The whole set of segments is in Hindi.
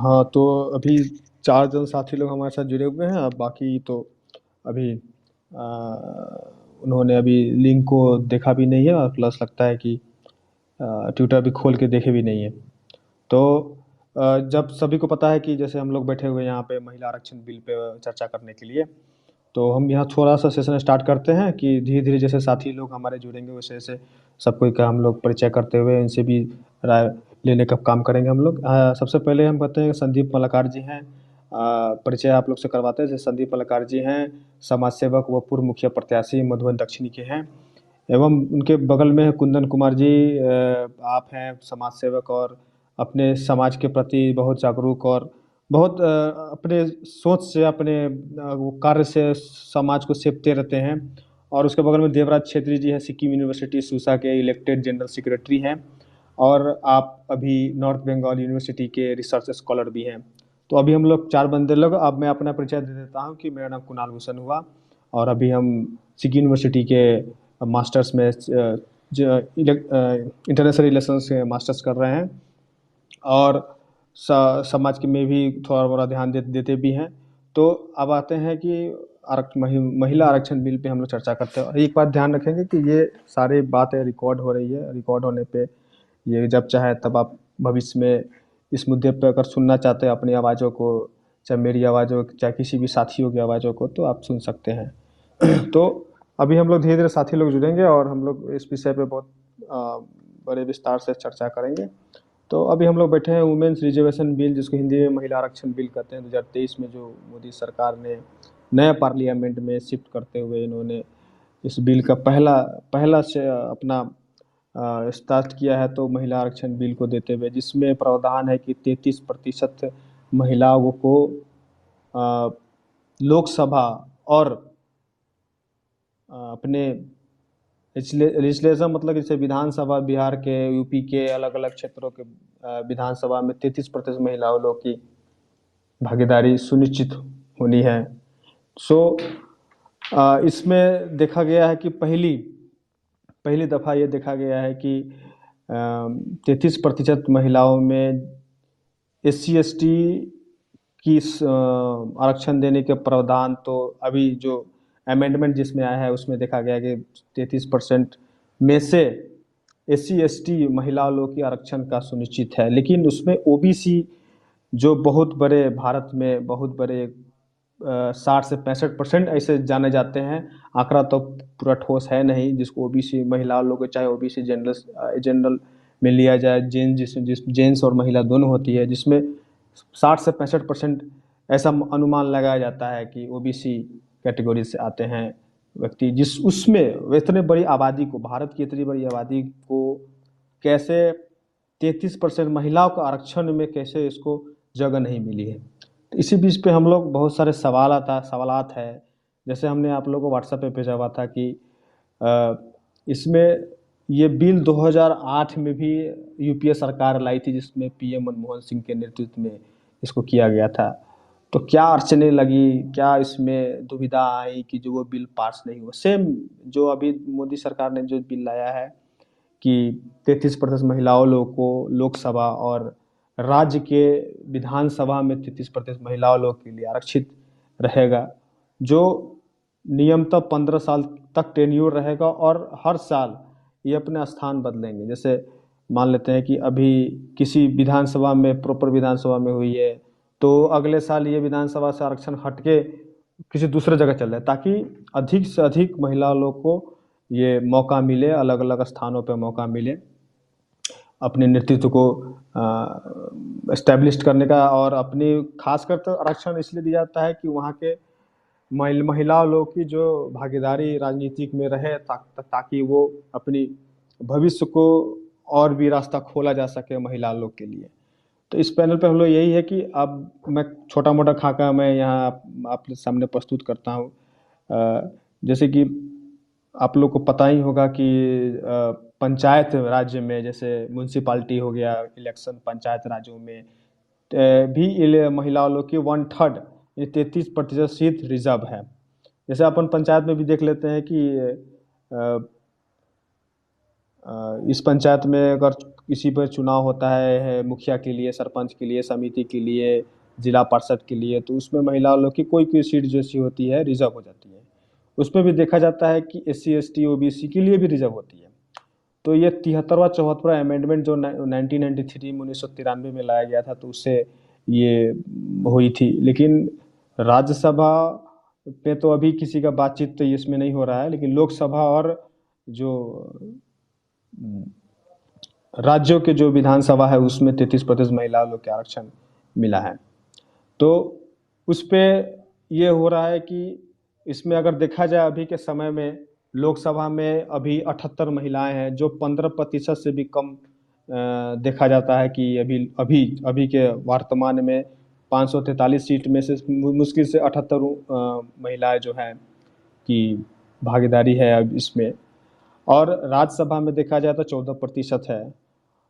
हाँ, तो अभी 4 जन साथी लोग हमारे साथ जुड़े हुए हैं, और बाकी तो अभी उन्होंने अभी लिंक को देखा भी नहीं है, और प्लस लगता है कि ट्विटर भी खोल के देखे भी नहीं है। तो जब सभी को पता है कि जैसे हम लोग बैठे हुए हैं यहाँ पे महिला आरक्षण बिल पे चर्चा करने के लिए, तो हम यहाँ थोड़ा-सा सेशन स्टार्ट करते हैं कि धीरे-धीरे जैसे साथी लोग हमारे जुड़ेंगे, वैसे-वैसे सब कोई का हम लोग परिचय करते हुए इनसे भी राय लेने का काम करेंगे हम लोग। सबसे पहले हम कहते हैं संदीप मलाकार जी हैं। परिचय आप लोग से करवाते हैं। जैसे संदीप मलाकार जी हैं, समाज सेवक व पूर्व मुखिया प्रत्याशी मधुबन दक्षिणी के हैं। एवं उनके बगल में है कुंदन कुमार जी। आप हैं समाज सेवक और अपने समाज के प्रति बहुत जागरूक, और बहुत अपने सोच से, अपने वो कार्य से समाज को सेवते रहते हैं। और उसके बगल में देवराज छेत्री जी हैं, सिक्किम यूनिवर्सिटी सूसा के इलेक्टेड जनरल सेक्रेटरी हैं। और आप अभी नॉर्थ बंगाल यूनिवर्सिटी के रिसर्च स्कॉलर भी हैं। तो अभी हम लोग 4 बंदे लोग, अब मैं अपना परिचय दे देता हूँ कि मेरा नाम कुणाल भूषण हुआ, और अभी हम सिक्किम यूनिवर्सिटी के मास्टर्स में इंटरनेशनल रिलेशंस से मास्टर्स कर रहे हैं, और समाज के में भी थोड़ा बड़ा ध्यान देते भी हैं। तो अब आते हैं कि महिला आरक्षण बिल पे हम लोग चर्चा करते हैं, और एक बात ध्यान रखेंगे कि ये सारी बातें रिकॉर्ड हो रही है। रिकॉर्ड होने पे ये जब चाहे तब आप भविष्य में इस मुद्दे पे अगर सुनना चाहते हैं अपनी आवाज़ों को, चाहे मेरी आवाज़ हो, चाहे किसी भी साथियों की आवाज़ों को, तो आप सुन सकते हैं। तो अभी हम लोग धीरे-धीरे साथी लोग जुड़ेंगे, और हम लोग इस विषय पे बहुत बड़े विस्तार से चर्चा करेंगे। तो अभी हम लोग बैठे हैं वुमेन्स रिजर्वेशन बिल, जिसको हिंदी में महिला आरक्षण बिल कहते हैं, 2023 में जो मोदी सरकार ने नया पार्लियामेंट में शिफ्ट करते हुए इन्होंने इस बिल का पहला पहला से अपना स्टार्ट किया है, तो महिला आरक्षण बिल को देते हुए, जिसमें प्रावधान है कि 33% महिलाओं को अ, लोकसभा और अपने लेजिस्लेशन, मतलब जैसे विधानसभा, बिहार के, यूपी के अलग अलग क्षेत्रों के विधानसभा में 33% महिलाओं लोग की भागीदारी सुनिश्चित होनी है। सो इसमें देखा गया है कि पहली पहली दफ़ा ये देखा गया है कि 33% महिलाओं में SC ST की आरक्षण देने के प्रावधान, तो अभी जो अमेंडमेंट जिसमें आया है उसमें देखा गया है कि 33% में से SC ST महिला लोग की आरक्षण का सुनिश्चित है। लेकिन उसमें OBC जो बहुत बड़े भारत में बहुत बड़े 60 से 65% ऐसे जाने जाते हैं। आंकड़ा तो पूरा ठोस है नहीं, जिसको OBC महिला लोग, चाहे OBC जनरल में लिया जाए, जेंट्स और महिला दोनों होती है, जिसमें 60 से 65% ऐसा अनुमान लगाया जाता है कि OBC कैटेगरी से आते हैं व्यक्ति। जिस उसमें इतने बड़ी आबादी को, भारत की इतनी बड़ी आबादी को कैसे 33% महिलाओं का आरक्षण में कैसे इसको जगह नहीं मिली है। तो इसी बीच पे हम लोग बहुत सारे सवालात है। जैसे हमने आप लोगों को व्हाट्सएप पे भेजा हुआ था कि इसमें ये बिल 2008 में भी UPA सरकार लाई थी, जिसमें PM मनमोहन सिंह के नेतृत्व में इसको किया गया था। तो क्या अड़चनें लगी, क्या इसमें दुविधा आई कि जो वो बिल पास नहीं हुआ? सेम जो अभी मोदी सरकार ने जो बिल लाया है कि 33% महिलाओं लोग को लोकसभा और राज्य के विधानसभा में 33% महिलाओं लोग के लिए आरक्षित रहेगा, जो नियमतः 15 साल तक टेन्योर रहेगा, और हर साल ये अपना स्थान बदलेंगे। जैसे मान लेते हैं कि अभी किसी विधानसभा में, प्रॉपर विधानसभा में हुई है, तो अगले साल ये विधानसभा से आरक्षण हट के किसी दूसरे जगह चल जाए, ताकि अधिक से अधिक महिला लोग को ये मौका मिले, अलग अलग स्थानों पे मौका मिले अपने नेतृत्व को एस्टैब्लिश करने का। और अपनी खासकर तो आरक्षण इसलिए दिया जाता है कि वहाँ के महिला लोग की जो भागीदारी राजनीतिक में रहे, ताकि वो अपनी भविष्य को और भी रास्ता खोला जा सके महिला लोग के लिए। तो इस पैनल पे हम लोग यही है कि अब मैं छोटा मोटा खाका मैं यहाँ आपके सामने प्रस्तुत करता हूँ। जैसे कि आप लोग को पता ही होगा कि पंचायत राज्य में, जैसे म्यूनसिपाल्टी हो गया, इलेक्शन पंचायत राज्यों में भी महिलाओं लोग की 1/3 ये 33% सीट रिजर्व है। जैसे अपन पंचायत में भी देख लेते हैं कि इस पंचायत में अगर किसी पर चुनाव होता है मुखिया के लिए, सरपंच के लिए, समिति के लिए, जिला पार्षद के लिए, तो उसमें महिला लोग की कोई कोई सीट जैसी होती है रिजर्व हो जाती है। उसमें भी देखा जाता है कि SC ST OBC के लिए भी रिजर्व होती है। तो ये 73वां 74वां अमेंडमेंट जो 1993 में 1993 में लाया गया था, तो उससे ये हुई थी। लेकिन राज्यसभा पे तो अभी किसी का बातचीत तो इसमें नहीं हो रहा है, लेकिन लोकसभा और जो राज्यों के जो विधानसभा है उसमें 33% महिला लोग के आरक्षण मिला है। तो उस पे ये हो रहा है कि इसमें अगर देखा जाए अभी के समय में लोकसभा में अभी 78 महिलाएं हैं, जो 15% से भी कम देखा जाता है कि अभी अभी अभी के वर्तमान में 543 सीट में से मुश्किल से 78 महिलाएं जो हैं की भागीदारी है अब इसमें। और राज्यसभा में देखा जाए तो 14% है।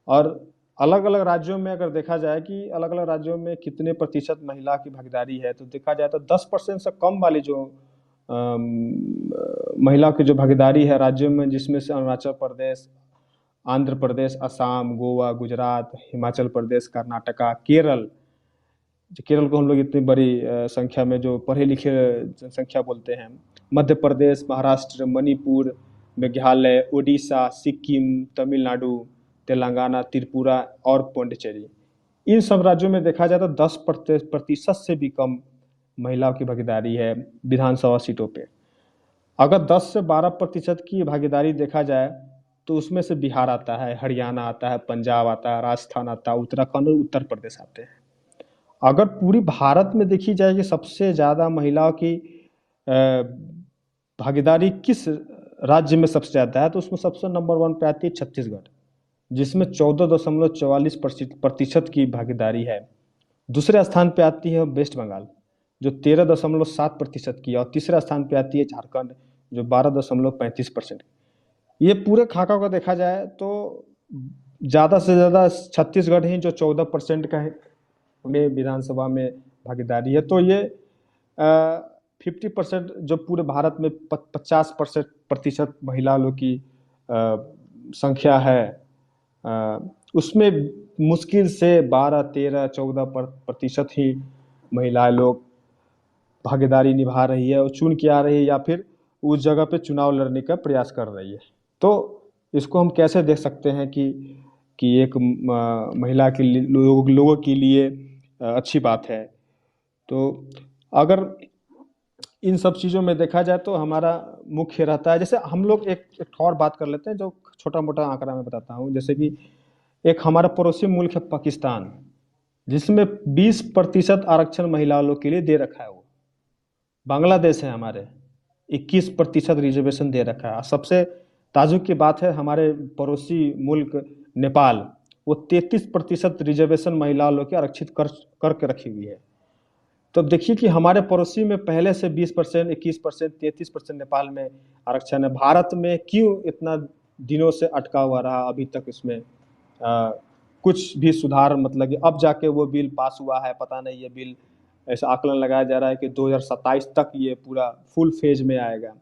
और अलग अलग राज्यों में अगर देखा जाए कि अलग अलग राज्यों में कितने प्रतिशत महिला की भागीदारी है, तो देखा जाए तो 10% से कम वाली जो महिला की जो भागीदारी है राज्यों में, जिसमें से अरुणाचल प्रदेश, आंध्र प्रदेश, असम, गोवा, गुजरात, हिमाचल प्रदेश, कर्नाटका, केरल, जो केरल को हम लोग इतनी बड़ी संख्या में जो पढ़े लिखे जनसंख्या बोलते हैं, मध्य प्रदेश, महाराष्ट्र, मणिपुर, मेघालय, उड़ीसा, सिक्किम, तमिलनाडु, तेलंगाना, त्रिपुरा और पौंडीचेरी, इन सब राज्यों में देखा जाए तो 10% से भी कम महिलाओं की भागीदारी है विधानसभा सीटों पे। अगर 10 से 12% की भागीदारी देखा जाए तो उसमें से बिहार आता है, हरियाणा आता है, पंजाब आता है, राजस्थान आता है, उत्तराखंड और उत्तर प्रदेश आते हैं। अगर पूरी भारत में देखी जाए कि सबसे ज़्यादा महिलाओं की भागीदारी किस राज्य में सबसे ज़्यादा है, तो उसमें सबसे नंबर 1 पे आती है छत्तीसगढ़, जिसमें 14.44% की भागीदारी है। दूसरे स्थान पे आती है वेस्ट बंगाल, जो 13.7% की, और तीसरा स्थान पे आती है झारखंड, जो 12.35%। ये पूरे खाका को देखा जाए तो ज़्यादा से ज़्यादा छत्तीसगढ़ ही जो 14% का है में विधानसभा में भागीदारी है। तो ये 50% जो पूरे भारत में 50% महिला लोग की संख्या है, उसमें मुश्किल से 12, 13, 14% ही महिलाएं लोग भागीदारी निभा रही है और चुन के आ रही है, या फिर उस जगह पे चुनाव लड़ने का प्रयास कर रही है। तो इसको हम कैसे देख सकते हैं कि एक महिला के लिए लोगों के लिए अच्छी बात है। तो अगर इन सब चीज़ों में देखा जाए तो हमारा मुख्य रहता है, जैसे हम लोग एक और बात कर लेते हैं, जो छोटा मोटा आंकड़ा मैं बताता हूँ। जैसे कि एक हमारा पड़ोसी मुल्क है पाकिस्तान, जिसमें 20% आरक्षण महिला लोग के लिए दे रखा है। वो बांग्लादेश है हमारे, 21% रिजर्वेशन दे रखा है। सबसे ताजुब की बात है हमारे पड़ोसी मुल्क नेपाल, वो 33% रिजर्वेशन महिला लोग के आरक्षित करके रखी हुई है। तो देखिए कि हमारे पड़ोसी में पहले से 20%, 21%, 33% नेपाल में आरक्षण है। भारत में क्यों इतना दिनों से अटका हुआ रहा अभी तक? इसमें कुछ भी सुधार, मतलब कि अब जाके वो बिल पास हुआ है, पता नहीं। ये बिल ऐसा आकलन लगाया जा रहा है कि 2027 तक ये पूरा फुल फेज में आएगा।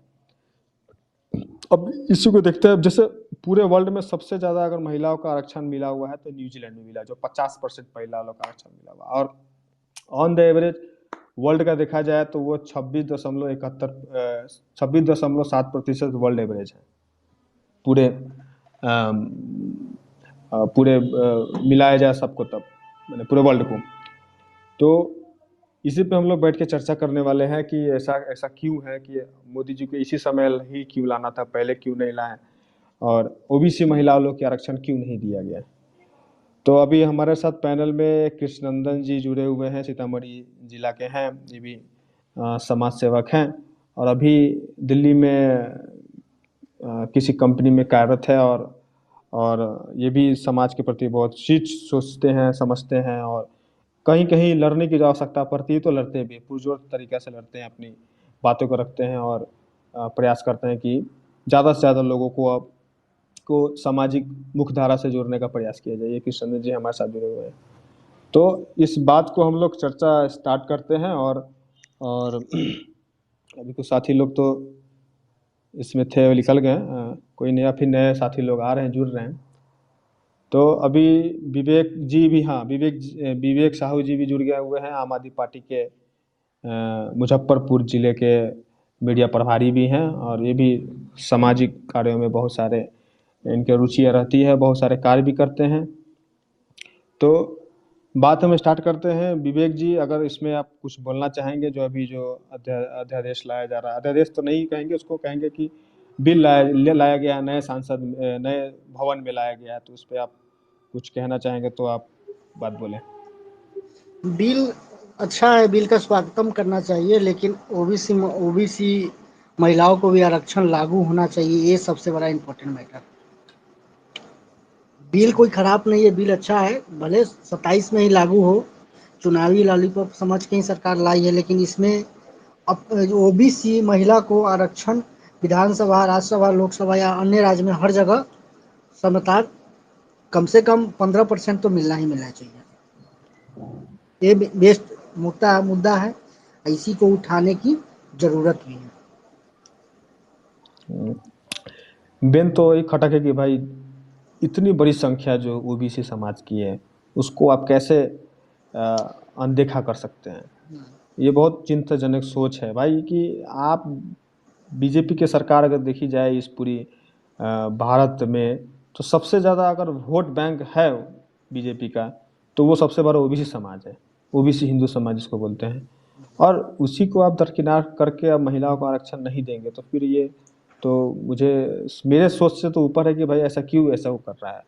अब इसी को देखते हैं, जैसे पूरे वर्ल्ड में सबसे ज़्यादा अगर महिलाओं का आरक्षण मिला हुआ है तो न्यूजीलैंड में मिला, जो 50% महिलाओं का आरक्षण मिला हुआ। और ऑन द एवरेज वर्ल्ड का देखा जाए तो वो 26.7% वर्ल्ड एवरेज है पूरे मिलाया जाए सबको, तब मैंने पूरे वर्ल्ड को। तो इसी पे हम लोग बैठ के चर्चा करने वाले हैं कि ऐसा ऐसा क्यों है कि मोदी जी को इसी समय ही क्यों लाना था, पहले क्यों नहीं लाए, और ओबीसी महिलाओं लोग के आरक्षण क्यों नहीं दिया गया। तो अभी हमारे साथ पैनल में कृष्णनंदन जी जुड़े हुए हैं, सीतामढ़ी जिला के हैं, ये भी समाज सेवक हैं, और अभी दिल्ली में किसी कंपनी में कार्यरत है, और ये भी समाज के प्रति बहुत चीज सोचते हैं, समझते हैं, और कहीं कहीं लड़ने की जो आवश्यकता पड़ती है तो लड़ते भी, पुरजोर तरीके से लड़ते हैं, अपनी बातों को रखते हैं, और प्रयास करते हैं कि ज़्यादा से ज़्यादा लोगों को सामाजिक मुख्यधारा से जोड़ने का प्रयास किया जाए। ये कृष्ण जी हमारे साथ जुड़े हुए हैं। तो इस बात को हम लोग चर्चा स्टार्ट करते हैं, और अभी कुछ साथी लोग तो इसमें थे वो निकल गए। कोई नया फिर नए साथी लोग आ रहे हैं, जुड़ रहे हैं। तो अभी विवेक जी भी, हाँ, विवेक साहू जी भी जुड़ गए हुए हैं, आम आदमी पार्टी के मुजफ्फरपुर जिले के मीडिया प्रभारी भी हैं, और ये भी सामाजिक कार्यों में बहुत सारे इनके रुचियाँ रहती है, बहुत सारे कार्य भी करते हैं। तो बात हम स्टार्ट करते हैं। विवेक जी, अगर इसमें आप कुछ बोलना चाहेंगे, जो अभी जो अध्यादेश लाया जा रहा है, अध्यादेश तो नहीं कहेंगे उसको, कहेंगे कि बिल लाया गया है, नए सांसद नए भवन में लाया गया है, तो उस पर आप कुछ कहना चाहेंगे तो आप बात बोलें। बिल अच्छा है, बिल का स्वागतम करना चाहिए, लेकिन ओबीसी महिलाओं को भी आरक्षण लागू होना चाहिए, ये सबसे बड़ा इम्पोर्टेंट मैटर। बिल कोई खराब नहीं है, बिल अच्छा है, भले 27 में ही लागू हो, चुनावी लॉलीपॉप समझ के ही सरकार लाई है, लेकिन इसमें अब ओबीसी महिला को आरक्षण विधानसभा, राज्यसभा, लोकसभा या अन्य राज्य में हर जगह समता कम से कम 15% तो मिलना ही मिलना चाहिए। ये बेस्ट मुद्दा है, इसी को उठाने की जरूरत भी है। बेन तो एक खटक है कि भाई इतनी बड़ी संख्या जो ओबीसी समाज की है, उसको आप कैसे अनदेखा कर सकते हैं। ये बहुत चिंताजनक सोच है भाई, कि आप बीजेपी की सरकार अगर देखी जाए इस पूरी भारत में, तो सबसे ज़्यादा अगर वोट बैंक है बीजेपी का, तो वो सबसे बड़ा ओबीसी समाज है, ओबीसी हिंदू समाज जिसको बोलते हैं। और उसी को आप दरकिनार करके अब महिलाओं को आरक्षण नहीं देंगे, तो फिर ये तो मुझे मेरे सोच से तो ऊपर है कि भाई ऐसा क्यों, ऐसा वो कर रहा है।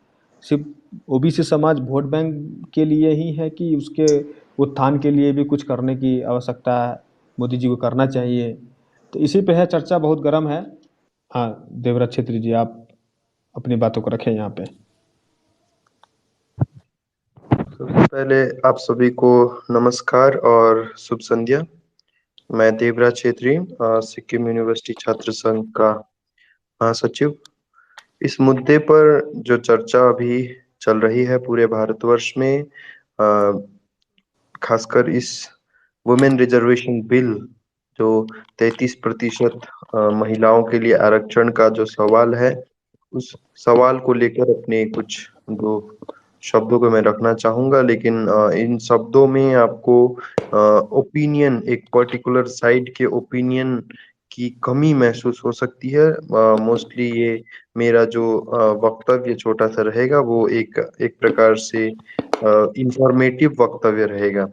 सिर्फ ओबीसी समाज वोट बैंक के लिए ही है, कि उसके उत्थान के लिए भी कुछ करने की आवश्यकता है, मोदी जी को करना चाहिए। तो इसी पे है चर्चा, बहुत गर्म है। हाँ, देवराज छेत्री जी, आप अपनी बातों को रखें यहाँ पे। सबसे पहले आप सभी को नमस्कार और शुभ संध्या। मैं देवराज छेत्री, सिक्किम यूनिवर्सिटी छात्र संघ का महासचिव। इस मुद्दे पर जो चर्चा अभी चल रही है पूरे भारतवर्ष में, खासकर इस वुमेन रिजर्वेशन बिल, जो 33% महिलाओं के लिए आरक्षण का जो सवाल है, उस सवाल को लेकर अपने कुछ दो शब्दों को मैं रखना चाहूंगा। लेकिन इन शब्दों में आपको ओपिनियन, एक पर्टिकुलर साइड के ओपिनियन की कमी महसूस हो सकती है। मोस्टली ये मेरा जो वक्तव्य छोटा सा रहेगा, वो एक एक प्रकार से इंफॉर्मेटिव वक्तव्य रहेगा।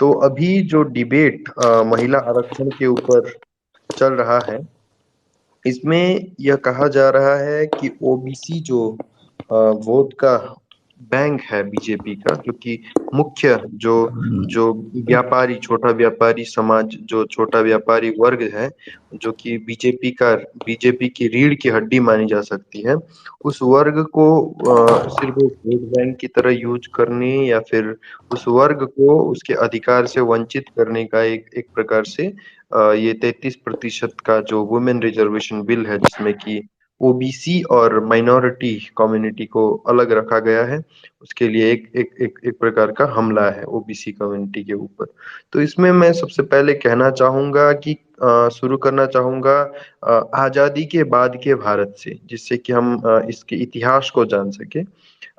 तो अभी जो डिबेट महिला आरक्षण के ऊपर चल रहा है, इसमें यह कहा जा रहा है कि ओबीसी जो वोट का बैंक है बीजेपी का, जो कि मुख्य जो जो व्यापारी, छोटा व्यापारी समाज, जो छोटा व्यापारी वर्ग है, जो कि बीजेपी की रीढ़ की हड्डी मानी जा सकती है, उस वर्ग को सिर्फ एक वोट बैंक की तरह यूज करने, या फिर उस वर्ग को उसके अधिकार से वंचित करने का एक एक प्रकार से ये 33% का जो वुमेन रिजर्वेशन बिल है, जिसमें कि ओबीसी और माइनॉरिटी कम्युनिटी को अलग रखा गया है, उसके लिए एक प्रकार का हमला है ओबीसी कम्युनिटी के ऊपर। तो इसमें मैं सबसे पहले कहना चाहूंगा कि शुरू करना चाहूंगा आजादी के बाद के भारत से, जिससे कि हम इसके इतिहास को जान सके।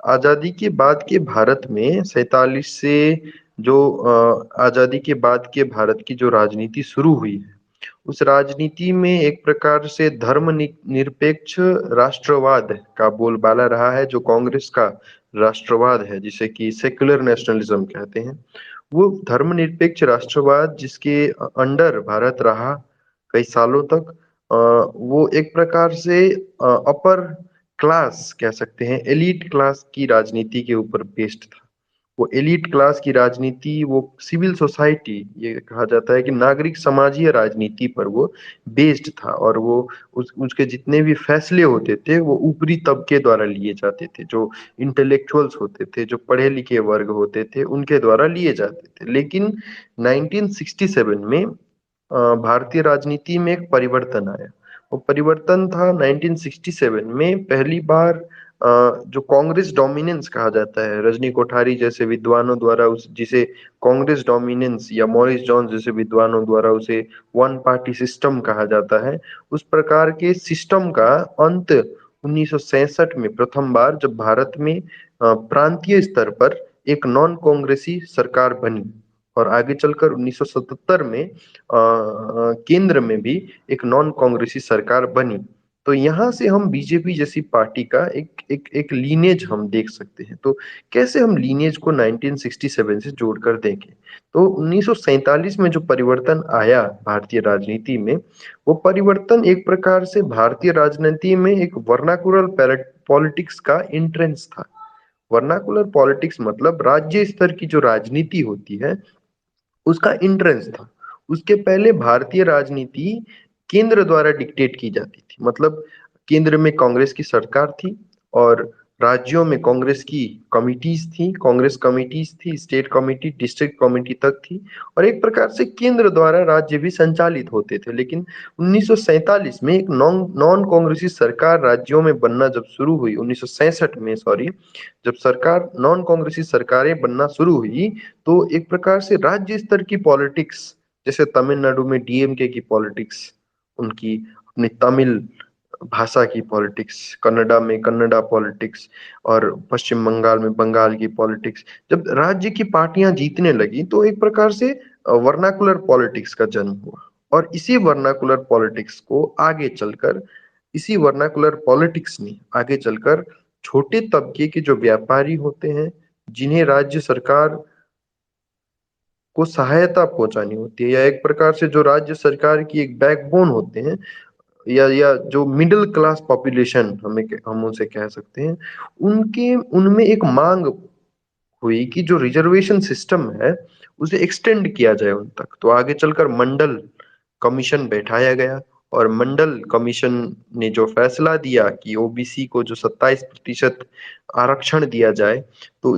आजादी के बाद के भारत में 47 से जो आजादी के बाद के भारत की जो राजनीति शुरू हुई है, उस राजनीति में एक प्रकार से निरपेक्ष राष्ट्रवाद का बोलबाला रहा है, जो कांग्रेस का राष्ट्रवाद है, जिसे कि सेक्युलर नेशनलिज्म कहते हैं। वो धर्मनिरपेक्ष राष्ट्रवाद जिसके अंडर भारत रहा कई सालों तक, वो एक प्रकार से अपर क्लास कह सकते हैं, एलीट क्लास की राजनीति के ऊपर बेस्ड था। वो एलीट क्लास की राजनीति, वो सिविल सोसाइटी, ये कहा जाता है कि नागरिक समाजीय राजनीति पर वो बेस्ड था। और वो उसके जितने भी फैसले होते थे, वो ऊपरी तबके द्वारा लिए जाते थे, जो इंटेलेक्चुअल्स होते थे, जो पढ़े लिखे वर्ग होते थे, उनके द्वारा लिए जाते थे। लेकिन 1967 में भारतीय राजनीति में एक परिवर्तन आया। वो परिवर्तन था 1967 में पहली बार जो कांग्रेस डोमिनेंस कहा जाता है, रजनी कोठारी जैसे विद्वानों द्वारा उस जिसे कांग्रेस डोमिनेंस या मॉरिस जॉन्स जैसे विद्वानों द्वारा उसे वन पार्टी सिस्टम कहा जाता है, उस प्रकार के सिस्टम का अंत 1967 में प्रथम बार जब भारत में प्रांतीय स्तर पर एक नॉन कांग्रेसी सरकार बनी और आगे चलकर 1977 में केंद्र में भी एक नॉन कांग्रेसी सरकार बनी। तो यहाँ से हम बीजेपी जैसी पार्टी का एक लीनेज हम देख सकते हैं। तो कैसे हम लीनेज को 1967 से जोड़कर देखें, तो 1947 में जो परिवर्तन आया भारतीय राजनीति में, वो परिवर्तन एक प्रकार से भारतीय राजनीति में एक वर्नाकुलर पॉलिटिक्स का एंट्रेंस था। वर्नाकुलर पॉलिटिक्स मतलब राज्य स्तर की जो राजनीति होती है उसका एंट्रेंस था। उसके पहले भारतीय राजनीति केंद्र द्वारा डिक्टेट की जाती थी, मतलब केंद्र में कांग्रेस की सरकार थी और राज्यों में कांग्रेस की कमिटीज थी, कांग्रेस कमिटीज थी, स्टेट कमिटी, डिस्ट्रिक्ट कमिटी तक थी और एक प्रकार से केंद्र द्वारा राज्य भी संचालित होते थे। लेकिन 1947 में एक नॉन नॉन कांग्रेसी सरकार राज्यों में बनना जब शुरू हुई, 1967 में सॉरी, जब सरकार नॉन कांग्रेसी सरकारें बनना शुरू हुई, तो एक प्रकार से राज्य स्तर की पॉलिटिक्स, जैसे तमिलनाडु में डीएमके की पॉलिटिक्स, उनकी अपनी तमिल भाषा की पॉलिटिक्स, कन्नडा में कन्नडा पॉलिटिक्स और पश्चिम बंगाल में बंगाल की पॉलिटिक्स, जब राज्य की पार्टियां जीतने लगी तो एक प्रकार से वर्नाकुलर पॉलिटिक्स का जन्म हुआ। और इसी वर्नाकुलर पॉलिटिक्स को आगे चलकर, इसी वर्नाकुलर पॉलिटिक्स ने आगे चलकर छोटे तबके के जो व्यापारी होते हैं, जिन्हें राज्य सरकार को सहायता पहुंचानी होती है, या एक प्रकार से जो राज्य सरकार की एक बैकबोन होते हैं, या जो मिडिल क्लास पॉपुलेशन हम उनसे कह सकते हैं, उनके उनमें एक मांग हुई कि जो रिजर्वेशन सिस्टम है उसे एक्सटेंड किया जाए उन तक। तो आगे चलकर मंडल कमीशन बैठाया गया और मंडल कमीशन ने जो फैसला दिया कि ओबीसी को जो 27% आरक्षण दिया जाए, तो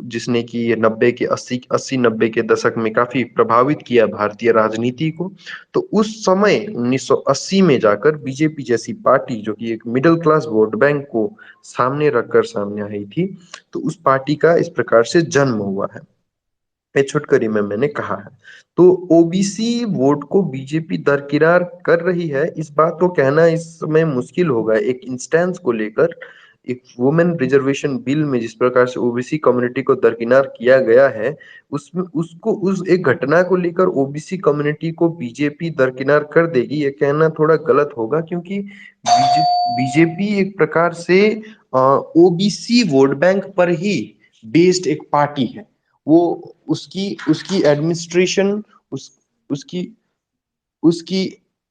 जिसने कि ये 90 के 80 90 के दशक में काफी प्रभावित किया भारतीय राजनीति को। तो उस समय 1980 में जाकर बीजेपी जैसी पार्टी, जो कि एक मिडिल क्लास वोट बैंक को सामने रखकर सामने आई थी, तो उस पार्टी का इस प्रकार से जन्म हुआ है। ये छोटकरी में मैंने कहा है। तो ओबीसी वोट को बीजेपी दरकिरार कर रही है, इस बात को कहना इस समय मुश्किल होगा। एक इंस्टेंस को लेकर, एक वुमेन रिजर्वेशन बिल में जिस प्रकार से ओबीसी कम्युनिटी को दरकिनार किया गया है, उसमें उसको उस एक घटना को लेकर ओबीसी कम्युनिटी को बीजेपी दरकिनार कर देगी, ये कहना थोड़ा गलत होगा, क्योंकि बीजेपी एक प्रकार से ओबीसी वोट बैंक पर ही बेस्ड एक पार्टी है। वो उसकी उसकी एडमिनिस्ट्रेशन, उसकी उसकी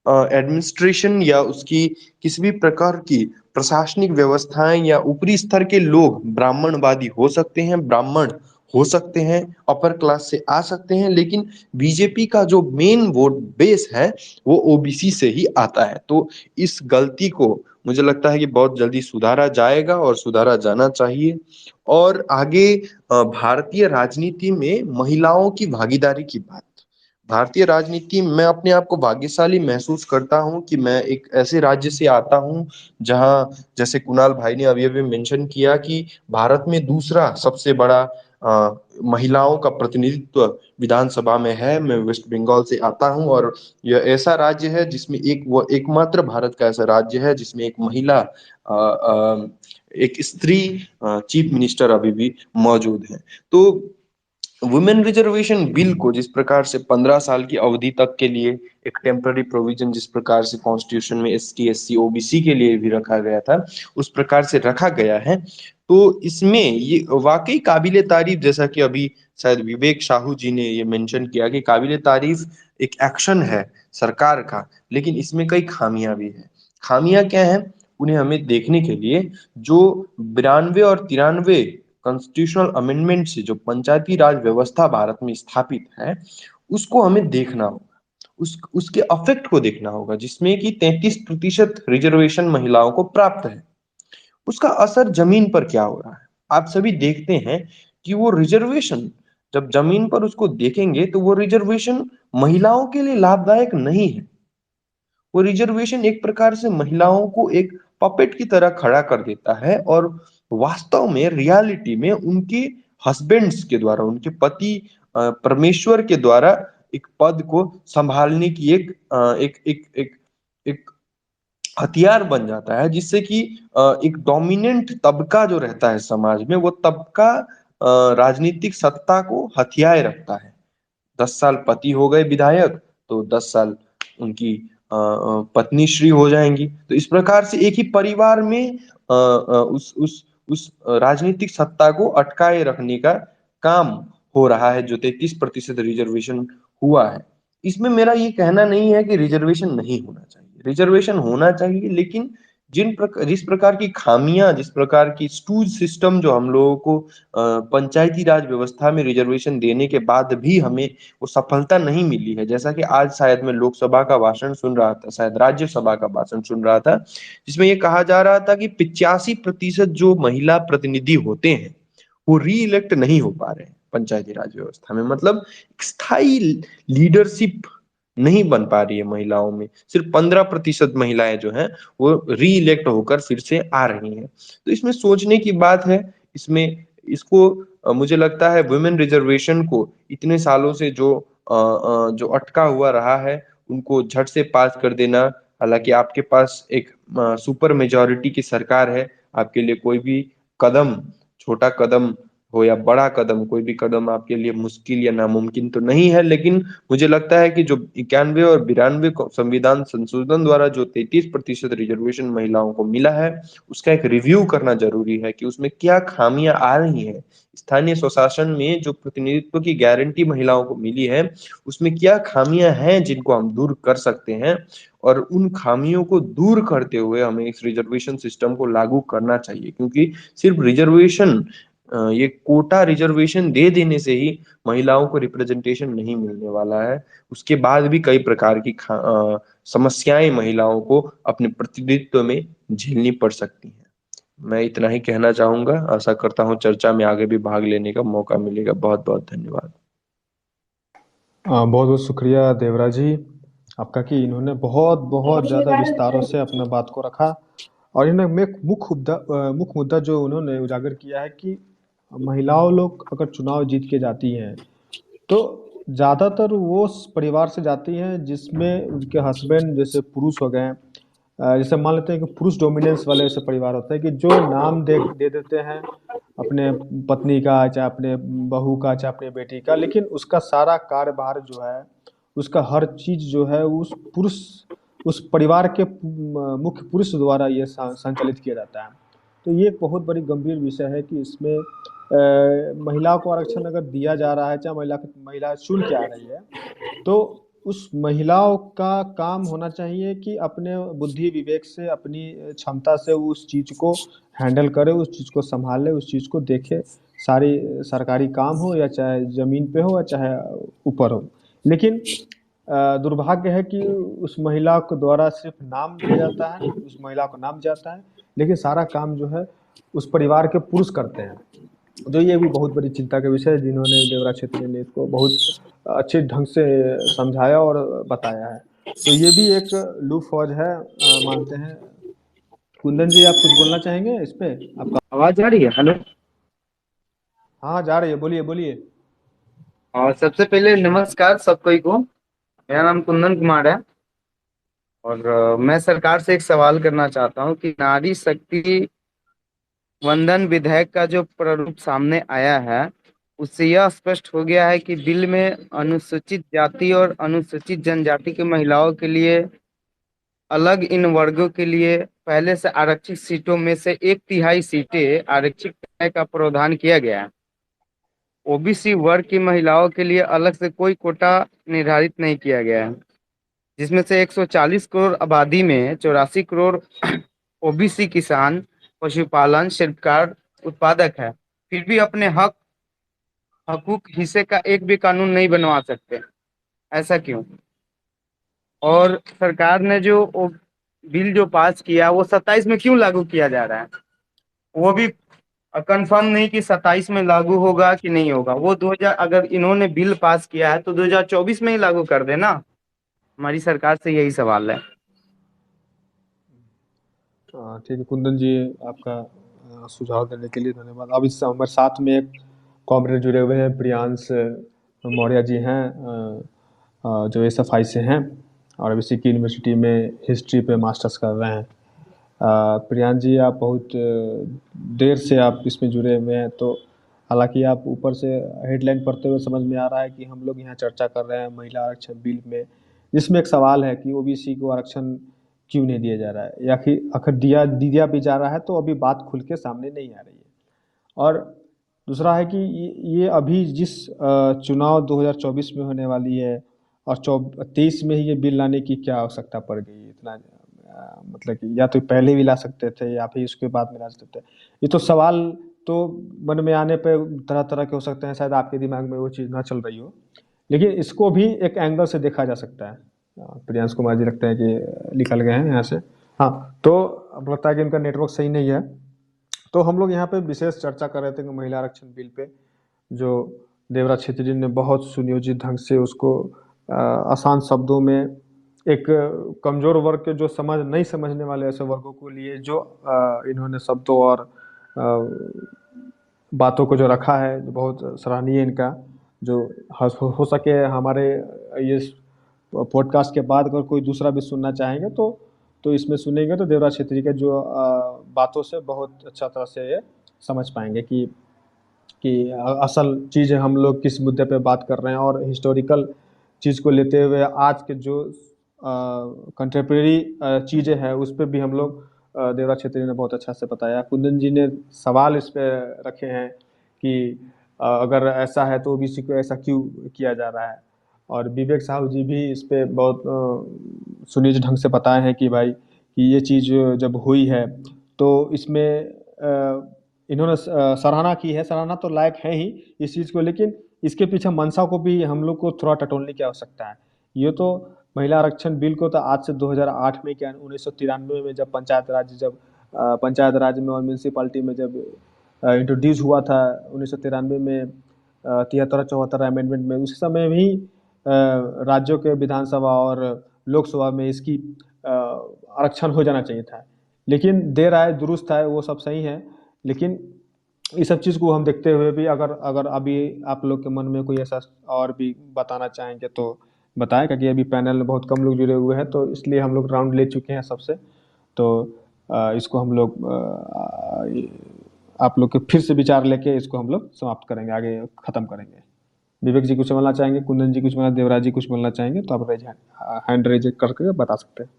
एडमिनिस्ट्रेशन या उसकी किसी भी प्रकार की प्रशासनिक व्यवस्थाएं या ऊपरी स्तर के लोग ब्राह्मणवादी हो सकते हैं, ब्राह्मण हो सकते हैं, अपर क्लास से आ सकते हैं, लेकिन बीजेपी का जो मेन वोट बेस है वो ओबीसी से ही आता है। तो इस गलती को मुझे लगता है कि बहुत जल्दी सुधारा जाएगा और सुधारा जाना चाहिए। और आगे भारतीय राजनीति में महिलाओं की भागीदारी की बात, भारतीय राजनीति, मैं अपने आप को भाग्यशाली महसूस करता हूं कि मैं एक ऐसे राज्य से आता हूं जहां, जैसे कुणाल भाई ने अभी अभी मेंशन किया, कि भारत में दूसरा सबसे बड़ा महिलाओं का प्रतिनिधित्व विधानसभा में है। मैं वेस्ट बंगाल से आता हूं और यह ऐसा राज्य है जिसमें वो एकमात्र भारत का ऐसा राज्य है जिसमें एक महिला एक स्त्री चीफ मिनिस्टर अभी भी मौजूद है। तो वुमेन रिजर्वेशन बिल को जिस प्रकार से 15 साल की अवधि तक के लिए एक टेम्पररी प्रोविजन, जिस प्रकार से कॉन्स्टिट्यूशन में एसटी एससी ओबीसी के लिए भी रखा गया था, उस प्रकार से रखा गया है, तो इसमें ये वाकई काबिले तारीफ, जैसा कि अभी शायद विवेक साहू जी ने ये मेंशन किया कि काबिले तारीफ एक एक्शन है सरकार का, लेकिन इसमें कई खामियां भी है। खामियां क्या है, उन्हें हमें देखने के लिए जो 92 और 93 कॉन्स्टिट्यूशनल अमेंडमेंट से जो पंचायती राज व्यवस्था भारत में स्थापित है, उसको हमें देखना होगा, उसके अफेक्ट को देखना होगा, जिसमें कि 33% रिजर्वेशन महिलाओं को प्राप्त है। उसका असर जमीन पर क्या हो रहा है, आप सभी देखते हैं कि वो रिजर्वेशन जब जमीन पर उसको देखेंगे तो वो रिजर्वेशन महिलाओं के लिए लाभदायक नहीं है। वो रिजर्वेशन एक प्रकार से महिलाओं को एक पपेट की तरह खड़ा कर देता है और वास्तव में रियलिटी में उनके हस्बैंड्स के द्वारा, उनके पति परमेश्वर के द्वारा एक पद को संभालने की एक हथियार बन जाता है, जिससे कि एक डोमिनेंट तबका जो रहता है समाज में, वो तबका राजनीतिक सत्ता को हथियाए रखता है। 10 साल पति हो गए विधायक तो 10 साल उनकी पत्नी श्री हो जाएंगी। तो इस प्रकार से एक ही परिवार में उस राजनीतिक सत्ता को अटकाए रखने का काम हो रहा है, जो 33% रिजर्वेशन हुआ है। इसमें मेरा ये कहना नहीं है कि रिजर्वेशन नहीं होना चाहिए, रिजर्वेशन होना चाहिए, लेकिन जिस प्रकार की खामियां, जिस प्रकार की स्टूज सिस्टम जो हम लोगों को पंचायती राज व्यवस्था में रिजर्वेशन देने के बाद भी हमें वो सफलता नहीं मिली है। जैसा कि आज शायद मैं लोकसभा का भाषण सुन रहा था, शायद राज्यसभा का भाषण सुन रहा था, जिसमें ये कहा जा रहा था कि 85% जो महिला प्रतिनिधि होते हैं वो री इलेक्ट नहीं हो पा रहे हैं पंचायती राज व्यवस्था में। मतलब स्थायी लीडरशिप नहीं बन पा रही है महिलाओं में। सिर्फ 15% महिलाएं जो हैं वो री इलेक्ट होकर फिर से आ रही हैं। तो इसमें सोचने की बात है। इसमें इसको मुझे लगता है वुमेन रिजर्वेशन को इतने सालों से जो अटका हुआ रहा है उनको झट से पास कर देना। हालांकि आपके पास एक सुपर मेजॉरिटी की सरकार है, आपके लिए कोई भी कदम, छोटा कदम हो या बड़ा कदम, कोई भी कदम आपके लिए मुश्किल या नामुमकिन तो नहीं है। लेकिन मुझे लगता है कि जो 91 और 92 संविधान संशोधन द्वारा जो 33% रिजर्वेशन महिलाओं को मिला है, उसका एक रिव्यू करना जरूरी है कि उसमें क्या खामियां आ रही हैं। स्थानीय स्वशासन में जो प्रतिनिधित्व की गारंटी महिलाओं को मिली है, उसमें क्या खामियां हैं जिनको हम दूर कर सकते हैं, और उन खामियों को दूर करते हुए हमें इस रिजर्वेशन सिस्टम को लागू करना चाहिए। क्योंकि सिर्फ रिजर्वेशन, ये कोटा रिजर्वेशन दे देने से ही महिलाओं को रिप्रेजेंटेशन नहीं मिलने वाला है। उसके बाद भी कई प्रकार की समस्याएं महिलाओं को अपने प्रतिनिधित्व में झेलनी पड़ सकती हैं। मैं इतना ही कहना चाहूंगा। आशा करता हूँ चर्चा में आगे भी भाग लेने का मौका मिलेगा। बहुत बहुत धन्यवाद। बहुत बहुत शुक्रिया देवराज जी आपका कि इन्होंने बहुत बहुत ज़्यादा विस्तारों से अपना बात को रखा। और इन्हें मुख्य मुद्दा जो उन्होंने उजागर किया है कि महिलाओं लोग अगर चुनाव जीत के जाती हैं तो ज़्यादातर वो उस परिवार से जाती हैं जिसमें उनके हस्बैंड जैसे पुरुष हो गए। जैसे मान लेते हैं कि पुरुष डोमिनेंस वाले ऐसे परिवार होते हैं कि जो नाम दे देते हैं अपने पत्नी का, चाहे अपने बहू का, चाहे अपनी बेटी का, लेकिन उसका सारा कार्यभार जो है, उसका हर चीज़ जो है उस परिवार के मुख्य पुरुष द्वारा ये संचालित किया जाता है। तो ये एक बहुत बड़ी गंभीर विषय है कि इसमें महिला को आरक्षण अगर दिया जा रहा है, चाहे महिला चुन के आ रही है, तो उस महिलाओं का काम होना चाहिए कि अपने बुद्धि विवेक से, अपनी क्षमता से उस चीज़ को हैंडल करे, उस चीज़ को संभाले, उस चीज़ को देखे। सारी सरकारी काम हो या चाहे ज़मीन पे हो या चाहे ऊपर हो। लेकिन दुर्भाग्य है कि उस महिला को द्वारा सिर्फ नाम दिया जाता है, उस महिला को नाम जाता है, लेकिन सारा काम जो है उस परिवार के पुरुष करते हैं। तो ये भी बहुत बड़ी चिंता का विषय है, जिन्होंने देवराज क्षेत्री ने इसको बहुत अच्छे ढंग से समझाया और बताया है। तो ये भी एक लूप फौज है मानते हैं। कुंदन जी, आप कुछ बोलना चाहेंगे इस पे? आपका आवाज आ रही है? हेलो। हाँ, जा रही है, बोलिए बोलिए। और सबसे पहले नमस्कार सब कोई को। मेरा नाम कुंदन कुमार है और मैं सरकार से एक सवाल करना चाहता हूँ कि नारी शक्ति वंदन विधेयक का जो प्रारूप सामने आया है, उससे यह स्पष्ट हो गया है कि बिल में अनुसूचित जाति और अनुसूचित जनजाति की महिलाओं के लिए अलग, इन वर्गों के लिए पहले से आरक्षित सीटों में से 1/3 सीटें आरक्षित करने का प्रावधान किया गया है। ओबीसी वर्ग की महिलाओं के लिए अलग से कोई कोटा निर्धारित नहीं किया गया है, जिसमें से 140 करोड़ आबादी में 84 करोड़ ओबीसी किसान, पशुपालन, शिल्पकार, उत्पादक है। फिर भी अपने हकूक हिस्से का एक भी कानून नहीं बनवा सकते। ऐसा क्यों? और सरकार ने जो बिल जो पास किया वो 27 में क्यों लागू किया जा रहा है? वो भी कंफर्म नहीं कि 27 में लागू होगा कि नहीं होगा। वो 2000, अगर इन्होंने बिल पास किया है तो 2024 में ही लागू कर देना। हमारी सरकार से यही सवाल है। ठीक है कुंदन जी, आपका सुझाव देने के लिए धन्यवाद। अब इस हमारे साथ में एक कॉमरेड जुड़े हुए हैं, प्रियांश मौर्य जी हैं, जो SFI से हैं और अभी सिक्किम यूनिवर्सिटी में हिस्ट्री पे मास्टर्स कर रहे हैं। प्रियांश जी, आप बहुत देर से आप इसमें जुड़े हुए हैं, तो हालांकि आप ऊपर से हेडलाइन पढ़ते हुए समझ में आ रहा है कि हम लोग यहाँ चर्चा कर रहे हैं महिला आरक्षण बिल में, जिसमें एक सवाल है कि OBC को आरक्षण क्यों नहीं दिया जा रहा है, या फिर अगर दिया भी जा रहा है तो अभी बात खुल के सामने नहीं आ रही है। और दूसरा है कि ये अभी जिस चुनाव 2024 में होने वाली है और 23 में ही ये बिल लाने की क्या आवश्यकता पड़ गई इतना, मतलब कि या तो पहले भी ला सकते थे या फिर उसके बाद में ला सकते थे। ये तो सवाल तो मन में आने पे तरह तरह के हो सकते हैं, शायद आपके दिमाग में वो चीज़ ना चल रही हो, लेकिन इसको भी एक एंगल से देखा जा सकता है। प्रियांश कुमार जी लगता है कि निकल गए हैं यहाँ से। हाँ, तो अब लगता है कि इनका नेटवर्क सही नहीं है। तो हम लोग यहाँ पे विशेष चर्चा कर रहे थे कि महिला आरक्षण बिल पे जो देवराज क्षेत्री ने बहुत सुनियोजित ढंग से उसको आसान शब्दों में एक कमजोर वर्ग के जो नहीं समझने वाले ऐसे वर्गों को लिए जो इन्होंने शब्दों और बातों को जो रखा है, जो बहुत सराहनीय इनका, जो हो सके हमारे ये पॉडकास्ट के बाद अगर कोई दूसरा भी सुनना चाहेंगे तो इसमें सुनेंगे तो देवराज क्षेत्री के जो बातों से बहुत अच्छा तरह से ये समझ पाएंगे कि असल चीज़ हम लोग किस मुद्दे पे बात कर रहे हैं, और हिस्टोरिकल चीज़ को लेते हुए आज के जो कंटेम्प्रेरी चीज़ें हैं उस पर भी हम लोग देवराज क्षेत्री ने बहुत अच्छा से बताया। कुंदन जी ने सवाल इस पे रखे हैं कि अगर ऐसा है तो OBC को ऐसा क्यों किया जा रहा है, और विवेक साहू जी भी इस पे बहुत सुनियोजित ढंग से बताए हैं कि भाई कि ये चीज़ जब हुई है तो इसमें इन्होंने सराहना की है, सराहना तो लायक है ही इस चीज़ को, लेकिन इसके पीछे मंशा को भी हम लोग को थोड़ा टटोलने की आवश्यकता है। ये तो महिला आरक्षण बिल को तो आज से 2008 में क्या 1993 में जब पंचायत राज में और म्यूनसिपालिटी में जब इंट्रोड्यूस हुआ था 1993 में 73-74 अमेंडमेंट में, उस समय भी राज्यों के विधानसभा और लोकसभा में इसकी आरक्षण हो जाना चाहिए था, लेकिन देर आए दुरुस्त आए, वो सब सही है। लेकिन इस सब चीज़ को हम देखते हुए भी अगर अभी आप लोग के मन में कोई ऐसा और भी बताना चाहेंगे तो बताएं, क्योंकि अभी पैनल में बहुत कम लोग जुड़े हुए हैं, तो इसलिए हम लोग राउंड ले चुके हैं सबसे, तो इसको हम लोग आप लोग के फिर से विचार लेके इसको हम लोग समाप्त करेंगे, आगे ख़त्म करेंगे। विवेक जी कुछ बोलना चाहेंगे, कुंदन जी कुछ बोलना, देवराज जी कुछ बोलना चाहेंगे तो आप हैंड रेज करके बता सकते हैं।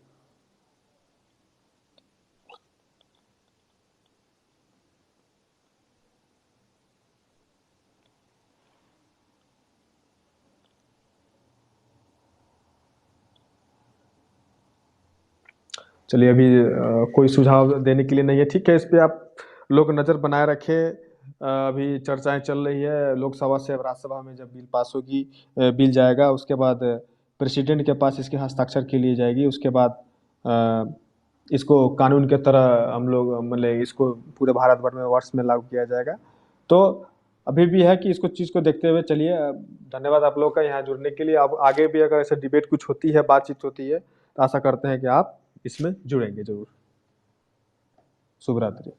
चलिए, अभी कोई सुझाव देने के लिए नहीं है, ठीक है। इस पे आप लोग नज़र बनाए रखें। अभी चर्चाएं चल रही है लोकसभा से, अब राज्यसभा में जब बिल पास होगी, बिल जाएगा, उसके बाद प्रेसिडेंट के पास इसके हस्ताक्षर के लिए जाएगी, उसके बाद इसको कानून के तरह हम लोग मतलब इसको पूरे भारत भर में वर्ष में लागू किया जाएगा। तो अभी भी है कि इसको चीज़ को देखते हुए चलिए। धन्यवाद आप लोग का यहाँ जुड़ने के लिए। अब आगे भी अगर ऐसे डिबेट कुछ होती है, बातचीत होती है, तो आशा करते हैं कि आप इसमें जुड़ेंगे जरूर। शुभ रात्रि।